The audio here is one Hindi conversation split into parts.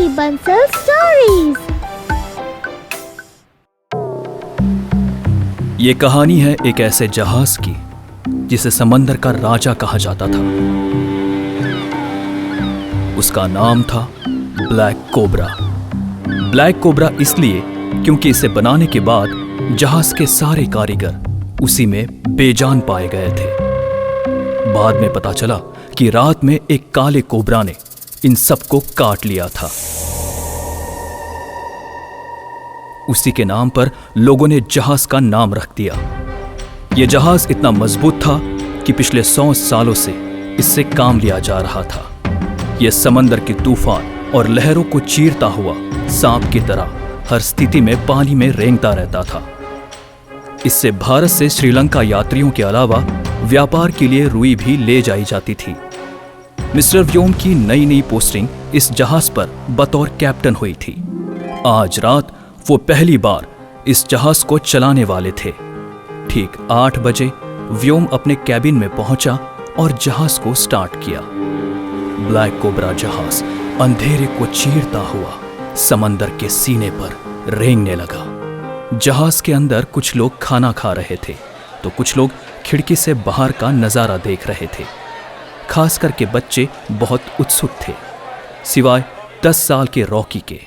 बंसल स्टोरीज। ये कहानी है एक ऐसे जहाज की जिसे समंदर का राजा कहा जाता था। उसका नाम था ब्लैक कोबरा। ब्लैक कोबरा इसलिए क्योंकि इसे बनाने के बाद जहाज के सारे कारीगर उसी में बेजान पाए गए थे। बाद में पता चला कि रात में एक काले कोबरा ने इन सबको काट लिया था। उसी के नाम पर लोगों ने जहाज का नाम रख दिया। यह जहाज इतना मजबूत था कि पिछले 100 सालों से इससे काम लिया जा रहा था। यह समंदर के तूफान और लहरों को चीरता हुआ सांप की तरह हर स्थिति में पानी में रेंगता रहता था। इससे भारत से श्रीलंका यात्रियों के अलावा व्यापार के लिए रुई भी ले जाई जाती थी। मिस्टर व्योम की नई नई पोस्टिंग इस जहाज पर बतौर कैप्टन हुई थी। आज रात वो पहली बार इस जहाज को चलाने वाले थे। ठीक 8 बजे व्योम अपने कैबिन में पहुंचा और जहाज को स्टार्ट किया। ब्लैक कोबरा जहाज अंधेरे को चीरता हुआ समंदर के सीने पर रेंगने लगा। जहाज के अंदर कुछ लोग खाना खा रहे थे तो कुछ लोग खिड़की से बाहर का नजारा देख रहे थे। खास करके बच्चे बहुत उत्सुक थे, सिवाय 10 साल के रॉकी के।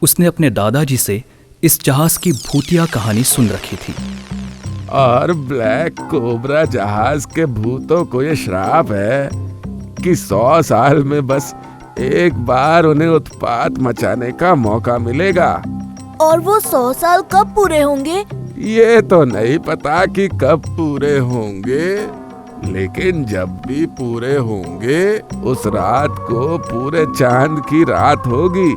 उसने अपने दादाजी से इस जहाज की भूतिया कहानी सुन रखी थी। और ब्लैक कोबरा जहाज के भूतों को ये श्राप है कि 100 साल में बस एक बार उन्हें उत्पात मचाने का मौका मिलेगा। और वो 100 साल कब पूरे होंगे? ये तो नहीं पता कि कब पूरे होंगे, लेकिन जब भी पूरे होंगे उस रात को पूरे चांद की रात होगी।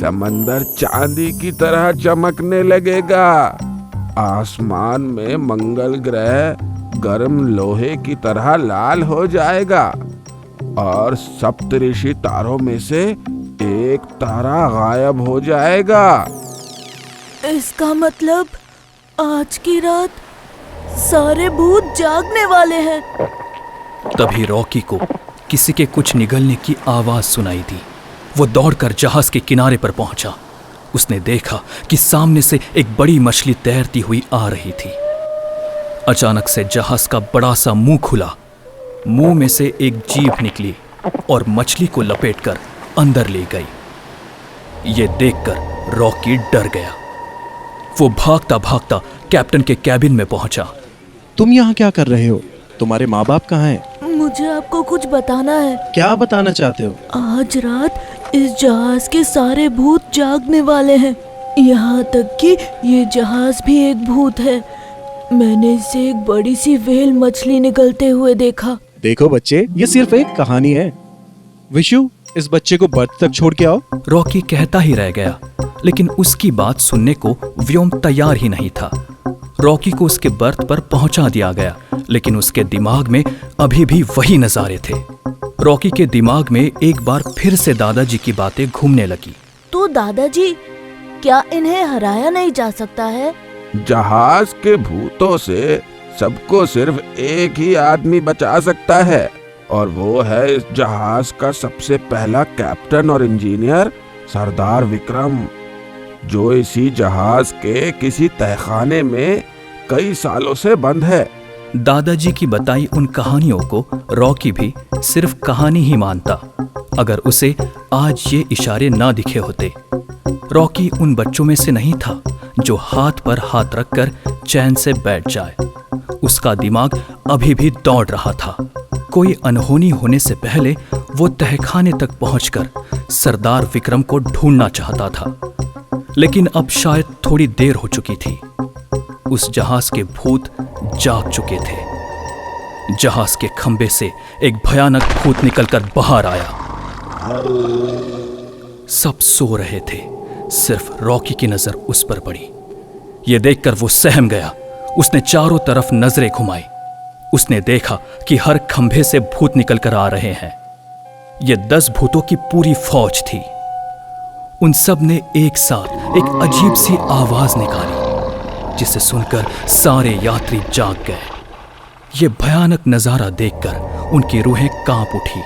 समंदर चांदी की तरह चमकने लगेगा। आसमान में मंगल ग्रह गर्म लोहे की तरह लाल हो जाएगा और सप्तऋषि तारों में से एक तारा गायब हो जाएगा। इसका मतलब आज की रात सारे भूत जागने वाले हैं। तभी रॉकी को किसी के कुछ निगलने की आवाज सुनाई दी। वो दौड़कर जहाज के किनारे पर पहुंचा। उसने देखा कि सामने से एक बड़ी मछली तैरती हुई आ रही थी। अचानक से जहाज का बड़ा सा मुंह खुला। मुंह में से एक जीभ निकली और मछली को लपेटकर अंदर ले गई। ये देखकर रॉकी डर गया। वो भागता भागता कैप्टन के कैबिन में पहुंचा। तुम यहाँ क्या कर रहे हो? तुम्हारे माँ बाप कहाँ हैं? मुझे आपको कुछ बताना है। क्या बताना चाहते हो? आज रात इस जहाज के सारे भूत जागने वाले हैं। यहाँ तक कि ये जहाज भी एक भूत है। मैंने इसे एक बड़ी सी व्हेल मछली निकलते हुए देखा। देखो बच्चे, ये सिर्फ एक कहानी है। विशु, इस बच्चे को बर्थ तक छोड़ के आओ। रॉकी कहता ही रह गया, लेकिन उसकी बात सुनने को व्योम तैयार ही नहीं था। रॉकी को उसके बर्थ पर पहुंचा दिया गया, लेकिन उसके दिमाग में अभी भी वही नजारे थे। रॉकी के दिमाग में एक बार फिर से दादाजी की बातें घूमने लगी। तो दादाजी, क्या इन्हें हराया नहीं जा सकता है? जहाज के भूतों से सबको सिर्फ एक ही आदमी बचा सकता है, और वो है इस जहाज का सबसे पहला कैप्टन और इंजीनियर सरदार विक्रम, जो इसी जहाज के किसी तहखाने में कई सालों से बंद है। दादाजी की बताई उन कहानियों को रॉकी भी सिर्फ कहानी ही मानता, अगर उसे आज ये इशारे ना दिखे होते। रॉकी उन बच्चों में से नहीं था जो हाथ पर हाथ रखकर चैन से बैठ जाए। उसका दिमाग अभी भी दौड़ रहा था। कोई अनहोनी होने से पहले वो तहखाने तक पहुंचकर सरदार विक्रम को ढूंढना चाहता था, लेकिन अब शायद थोड़ी देर हो चुकी थी। उस जहाज के भूत जाग चुके थे। जहाज के खंबे से एक भयानक भूत निकलकर बाहर आया। सब सो रहे थे, सिर्फ रॉकी की नजर उस पर पड़ी। यह देखकर वो सहम गया। उसने चारों तरफ नजरें घुमाई। उसने देखा कि हर खंभे से भूत निकलकर आ रहे हैं। ये 10 भूतों की पूरी फौज थी। उन सब ने एक साथ एक अजीब सी आवाज निकाली, जिसे सुनकर सारे यात्री जाग गए। ये भयानक नजारा देखकर उनकी रूहें कांप उठी।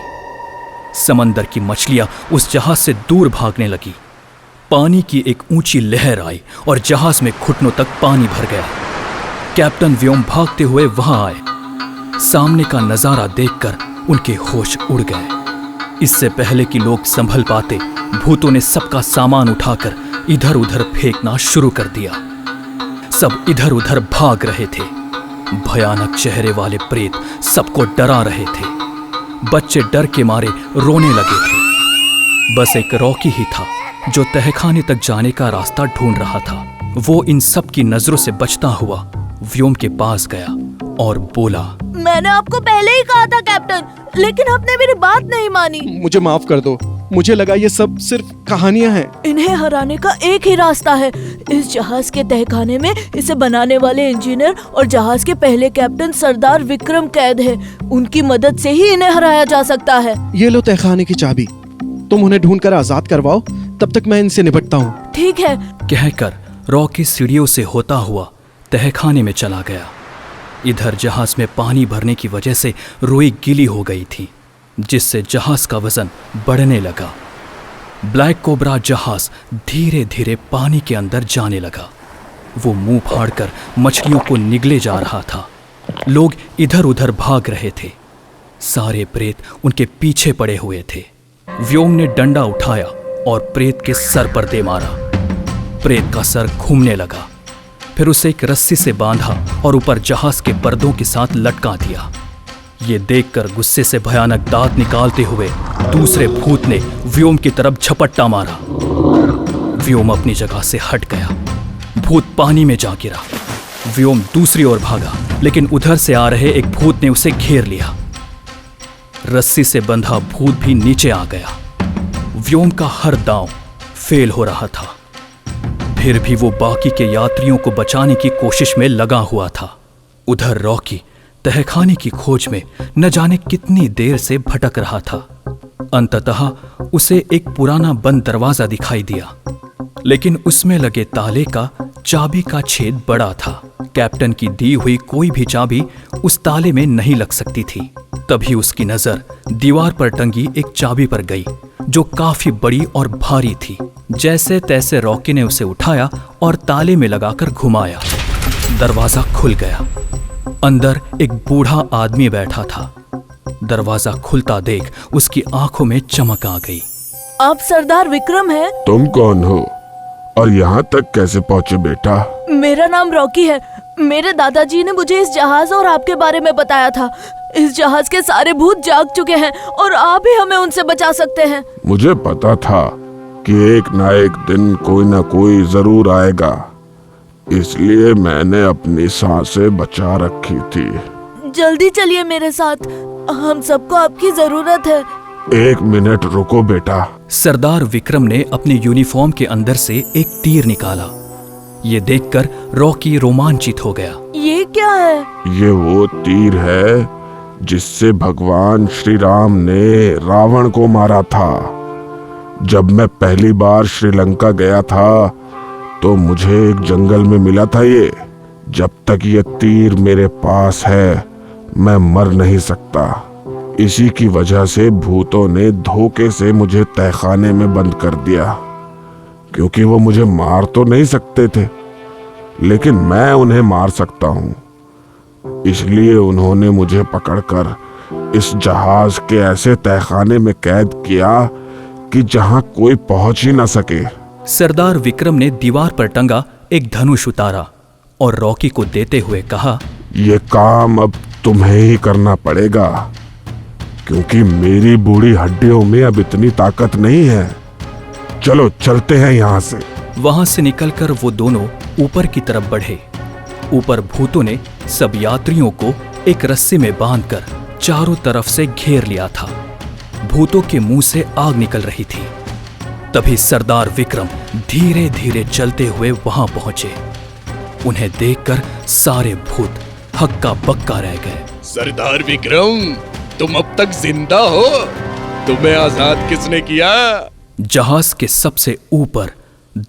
समंदर की मछलियां उस जहाज से दूर भागने लगी। पानी की एक ऊंची लहर आई और जहाज में घुटनों तक पानी भर गया। कैप्टन व्योम भागते हुए वहां आए। सामने का नजारा देखकर उनके होश उड़ गए। इससे पहले कि लोग संभल पाते, भूतों ने सबका सामान उठाकर इधर उधर फेंकना शुरू कर दिया। सब इधर उधर भाग रहे थे। भयानक चेहरे वाले प्रेत सबको डरा रहे थे। बच्चे डर के मारे रोने लगे थे। बस एक रॉकी ही था जो तहखाने तक जाने का रास्ता ढूंढ रहा था। वो इन सब की नजरों से बचता हुआ व्योम के पास गया और बोला, मैंने आपको पहले ही कहा था कैप्टन, लेकिन आपने मेरी बात नहीं मानी। मुझे माफ कर दो, मुझे लगा ये सब सिर्फ कहानियां हैं। इन्हें हराने का एक ही रास्ता है। इस जहाज के तहखाने में इसे बनाने वाले इंजीनियर और जहाज के पहले कैप्टन सरदार विक्रम कैद है। उनकी मदद से ही इन्हें हराया जा सकता है। ये लो तहखाने की चाबी, तुम उन्हें ढूंढकर आजाद करवाओ, तब तक मैं इनसे निपटता हूँ। ठीक है। कहकर रॉकी सीढ़ियों से होता हुआ तहखाने में चला गया। इधर जहाज में पानी भरने की वजह से रुई गीली हो गई थी, जिससे जहाज का वजन बढ़ने लगा। ब्लैक कोबरा जहाज धीरे धीरे पानी के अंदर जाने लगा। वो मुंह फाड़कर मछलियों को निगले जा रहा था। लोग इधर उधर भाग रहे थे। सारे प्रेत उनके पीछे पड़े हुए थे। व्योम ने डंडा उठाया और प्रेत के सर पर दे मारा। प्रेत का सर घूमने लगा। फिर उसे एक रस्सी से बांधा और ऊपर जहाज के पर्दों के साथ लटका दिया। ये देखकर गुस्से से भयानक दांत निकालते हुए दूसरे भूत ने व्योम की तरफ झपट्टा मारा। व्योम अपनी जगह से हट गया। भूत पानी में जा गिरा। व्योम दूसरी ओर भागा, लेकिन उधर से आ रहे एक भूत ने उसे घेर लिया। रस्सी से बंधा भूत भी नीचे आ गया। व्योम का हर दांव फेल हो रहा था। फिर भी वो बाकी के यात्रियों को बचाने की कोशिश में लगा हुआ था। उधर रॉकी तहखाने की खोज में न जाने कितनी देर से भटक रहा था। अंततः उसे एक पुराना बंद दरवाजा दिखाई दिया, लेकिन उसमें लगे ताले का चाबी का छेद बड़ा था। कैप्टन की दी हुई कोई भी चाबी उस ताले में नहीं लग सकती थी। तभी उसकी नजर दीवार पर टंगी एक चाबी पर गई, जो काफी बड़ी और भारी थी। जैसे तैसे रॉकी ने उसे उठाया और ताले में लगाकर घुमाया। दरवाजा खुल गया। अंदर एक बूढ़ा आदमी बैठा था। दरवाजा खुलता देख उसकी आंखों में चमक आ गई। आप सरदार विक्रम हैं? तुम कौन हो और यहाँ तक कैसे पहुँचे बेटा? मेरा नाम रॉकी है। मेरे दादाजी ने मुझे इस जहाज और आपके बारे में बताया था। इस जहाज के सारे भूत जाग चुके हैं और आप ही हमें उनसे बचा सकते हैं। मुझे पता था कि एक ना एक दिन कोई ना कोई जरूर आएगा, इसलिए मैंने अपनी सांसें बचा रखी थी। जल्दी चलिए मेरे साथ, हम सबको आपकी जरूरत है। 1 मिनट रुको बेटा। सरदार विक्रम ने अपने यूनिफॉर्म के अंदर से एक तीर निकाला। ये देखकर रॉकी रोमांचित हो गया। ये क्या है? ये वो तीर है जिससे भगवान श्री राम ने रावण को मारा था। जब मैं पहली बार श्रीलंका गया था तो मुझे एक जंगल में मिला था ये। जब तक ये तीर मेरे पास है मैं मर नहीं सकता। इसी की वजह से भूतों ने धोखे से मुझे तहखाने में बंद कर दिया, क्योंकि वो मुझे मार तो नहीं सकते थे, लेकिन मैं उन्हें मार सकता हूँ। इसलिए उन्होंने मुझे पकड़कर इस जहाज के ऐसे तहखाने में कैद किया कि जहां कोई पहुंच ही न सके। सरदार विक्रम ने दीवार पर टंगा एक धनुष उतारा और रॉकी को देते हुए कहा, ये काम अब तुम्हें ही करना पड़ेगा, क्योंकि मेरी बूढ़ी हड्डियों में अब इतनी ताकत नहीं है। चलो चलते हैं यहाँ से। वहां से निकलकर वो दोनों ऊपर की तरफ बढ़े। ऊपर भूतों ने सब यात्रियों को एक रस्सी में बांधकर चारों तरफ से घेर लिया था। भूतों के मुंह से आग निकल रही थी। तभी सरदार विक्रम धीरे धीरे चलते हुए वहां पहुंचे। उन्हें देखकर सारे भूत हक्का बक्का रह गए। सरदार विक्रम, तुम अब तक जिंदा हो? तुम्हें आजाद किसने किया? जहाज के सबसे ऊपर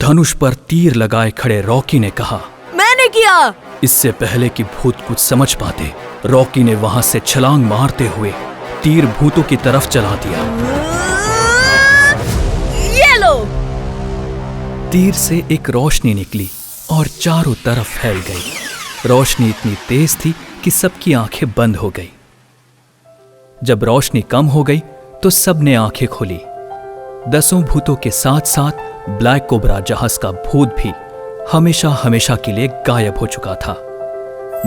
धनुष पर तीर लगाए खड़े रॉकी ने कहा, मैंने किया। इससे पहले कि भूत कुछ समझ पाते, रॉकी ने वहां से छलांग मारते हुए तीर भूतों की तरफ चला दिया। तीर से एक रोशनी निकली और चारों तरफ फैल गई। रोशनी इतनी तेज थी कि सबकी आंखें बंद हो गई। जब रोशनी कम हो गई तो सबने आंखें खोली। 10 भूतों के साथ साथ ब्लैक कोबरा जहाज का भूत भी हमेशा हमेशा के लिए गायब हो चुका था।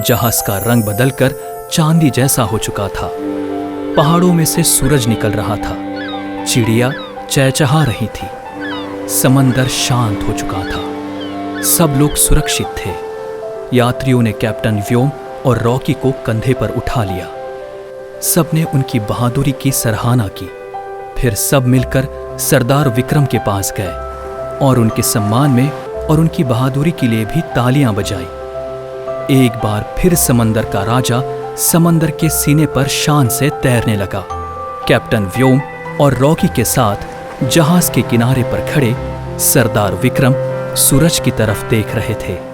जहाज का रंग बदलकर चांदी जैसा हो चुका था। पहाड़ों में से सूरज निकल रहा था। चिड़िया चहचहा रही थी। समंदर शांत हो चुका था। सब लोग सुरक्षित थे। यात्रियों ने कैप्टन व्योम और रॉकी को कंधे पर उठा लिया। सबने उनकी बहादुरी की सराहना की। फिर सब मिलकर सरदार विक्रम के पास गए और उनके सम्मान में और उनकी बहादुरी के लिए भी तालियां बजाई। एक बार फिर समंदर का राजा समंदर के सीने पर शान से तैरने लगा। कैप्टन व्योम और रॉकी के साथ जहाज के किनारे पर खड़े सरदार विक्रम सूरज की तरफ देख रहे थे।